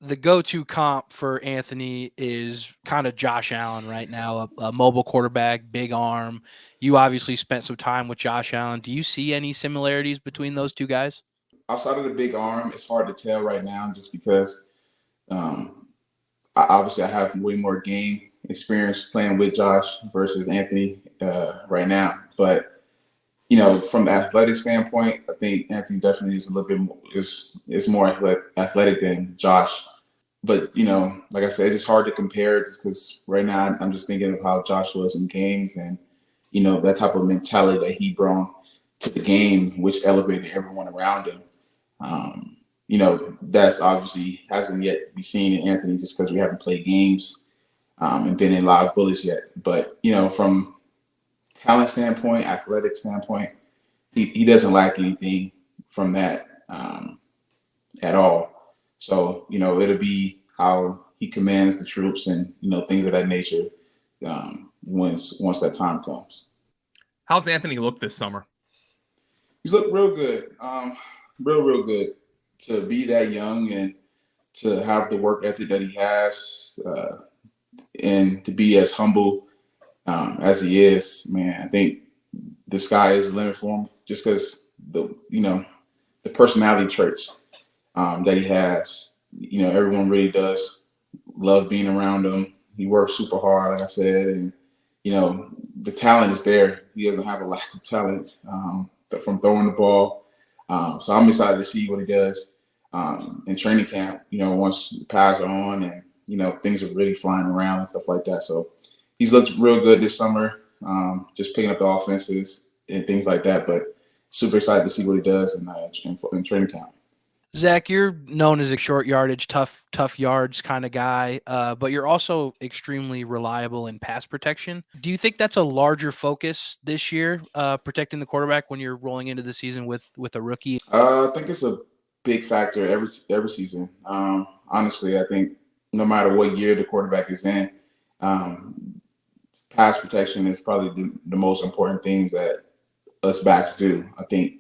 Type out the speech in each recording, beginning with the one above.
the go-to comp for Anthony is kind of Josh Allen right now, a mobile quarterback, big arm. You obviously spent some time with Josh Allen. Do you see any similarities between those two guys? Outside of the big arm, it's hard to tell right now just because um, obviously I have way more game experience playing with Josh versus Anthony right now. But from the athletic standpoint, I think Anthony definitely is a little bit more, is more athletic than Josh. But like I said, it's just hard to compare just because right now I'm just thinking of how Josh was in games and that type of mentality that he brought to the game, which elevated everyone around him. That's obviously hasn't yet be seen in Anthony just because we haven't played games and been in live bullets yet. But from talent standpoint, athletic standpoint, he doesn't lack anything from that at all. So it'll be how he commands the troops and things of that nature once that time comes. How's Anthony look this summer? He's looked real good, real good to be that young and to have the work ethic that he has and to be as humble as he is. Man, I think the sky is the limit for him just because the personality traits that he has. Everyone really does love being around him. He works super hard, like I said, and the talent is there. He doesn't have a lack of talent from throwing the ball. So I'm excited to see what he does in training camp. Once the pads are on and things are really flying around and stuff like that. So he's looked real good this summer, just picking up the offenses and things like that. But super excited to see what he does in training camp. Zach, you're known as a short yardage, tough yards kind of guy, but you're also extremely reliable in pass protection. Do you think that's a larger focus this year, protecting the quarterback when you're rolling into the season with a rookie? I think it's a big factor every season. Honestly, I think no matter what year the quarterback is in, pass protection is probably the most important things that us backs do. I think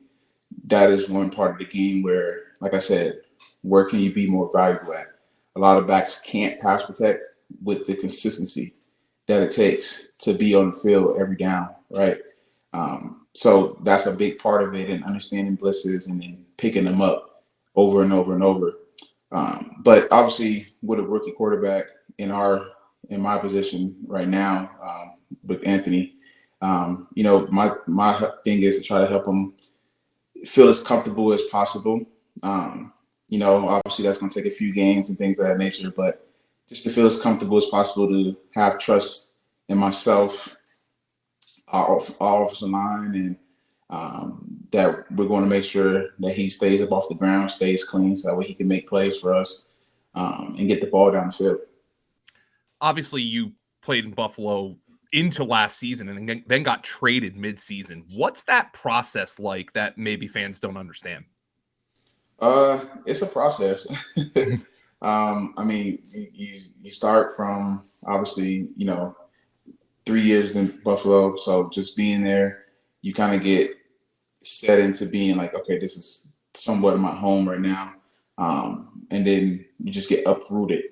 that is one part of the game where, like I said, where can you be more valuable at? A lot of backs can't pass protect with the consistency that it takes to be on the field every down, right? So that's a big part of it, and understanding blitzes and then picking them up over and over and over. But obviously, with a rookie quarterback in my position right now with Anthony, my thing is to try to help him feel as comfortable as possible. Obviously that's going to take a few games and things of that nature, but just to feel as comfortable as possible to have trust in myself, our offensive line, and that we're going to make sure that he stays up off the ground, stays clean, so that way he can make plays for us and get the ball down the field. Obviously, you played in Buffalo into last season and then got traded mid-season. What's that process like that maybe fans don't understand? It's a process. I mean, you start from obviously, 3 years in Buffalo. So just being there, you kind of get set into being like, okay, this is somewhat my home right now. And then you just get uprooted.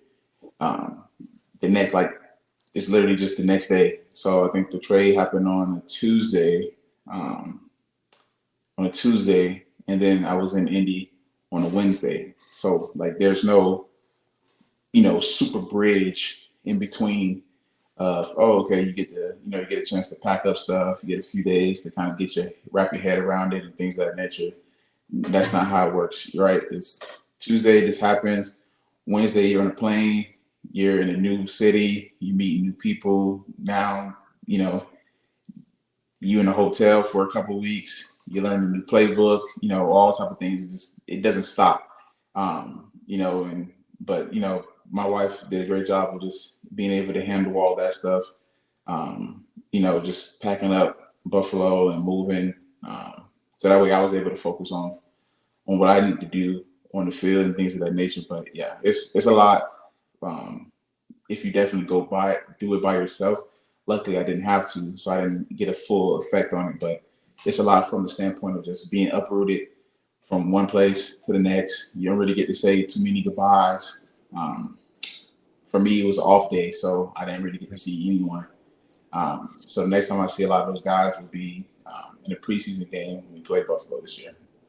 The next, like, it's literally just the next day. So I think the trade happened on a Tuesday, and then I was in Indy on a Wednesday. So like, there's no, super bridge in between of, okay, you get a chance to pack up stuff, you get a few days to kind of wrap your head around it and things of that nature. That's not how it works, right? It's Tuesday, this happens. Wednesday, you're on a plane, you're in a new city, you meet new people. Now, you in a hotel for a couple of weeks, you learn a new playbook, all type of things. It doesn't stop. But my wife did a great job of just being able to handle all that stuff. Just packing up Buffalo and moving. So that way I was able to focus on what I need to do on the field and things of that nature. But yeah, it's a lot. If you definitely do it by yourself. Luckily, I didn't have to, so I didn't get a full effect on it. But it's a lot from the standpoint of just being uprooted from one place to the next. You don't really get to say too many goodbyes For me, it was an off day, so I didn't really get to see anyone. So the next time I see a lot of those guys will be in a preseason game when we play Buffalo this year.